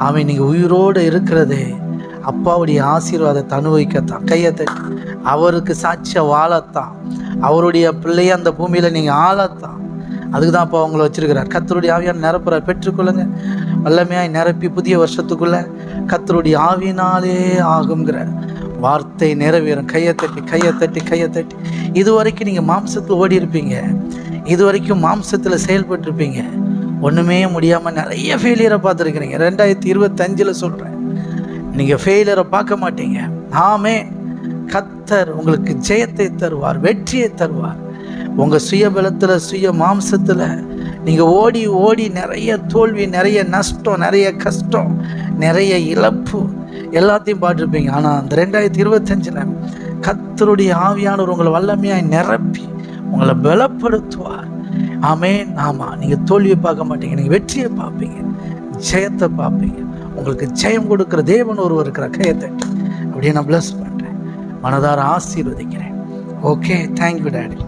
அவன் நீங்கள் உயிரோடு இருக்கிறதே அப்பாவுடைய ஆசீர்வாதத்தை அனுபவிக்கத்தான். கையை தட்டி அவருக்கு சாட்சியாக வாழத்தான். அவருடைய பிள்ளைய அந்த பூமியில் நீங்கள் ஆளத்தான். அதுக்கு தான் அப்பா அவங்கள வச்சிருக்கிறார். கர்த்தருடைய ஆவியான நிரப்புறார். பெற்றுக்கொள்ளுங்க. வல்லமையாய் நிரப்பி புதிய வருஷத்துக்குள்ள கர்த்தருடைய ஆவியினாலே ஆகுங்கிற வார்த்தை நிறைவேறும். கையை தட்டி கையை தட்டி கையை தட்டி. இது வரைக்கும் நீங்கள் மாம்சத்தில் ஓடி இருப்பீங்க, இது வரைக்கும் மாம்சத்தில் செயல்பட்டுருப்பீங்க, ஒன்றுமே முடியாமல் நிறைய ஃபெயிலியரை பார்த்துருக்கிறீங்க. 2025 சொல்கிறேன், நீங்கள் ஃபெயிலியரை பார்க்க மாட்டீங்க. ஆமே, கர்த்தர் உங்களுக்கு ஜெயத்தை தருவார், வெற்றியை தருவார். உங்கள் சுயபலத்தில் சுய மாம்சத்தில் நீங்கள் ஓடி ஓடி நிறைய தோல்வி, நிறைய நஷ்டம், நிறைய கஷ்டம், நிறைய இழப்பு எல்லாத்தையும் பார்த்துருப்பீங்க. ஆனால் அந்த 2025 கர்த்தருடைய ஆவியானவர் உங்களை வல்லமையாக நிரப்பி உங்களை பலப்படுத்துவார். ஆமென். ஆமாம், நீங்கள் தோல்வியை பார்க்க மாட்டீங்க, நீங்கள் வெற்றியை பார்ப்பீங்க, ஜெயத்தை பார்ப்பீங்க. உங்களுக்கு ஜெயம் கொடுக்குற தேவன் ஒருவர் இருக்கிற. கையை தட்டி அப்படியே நான் பிளஸ் பண்ணுறேன், மனதார ஆசீர்வதிக்கிறேன். Okay, thank you daddy.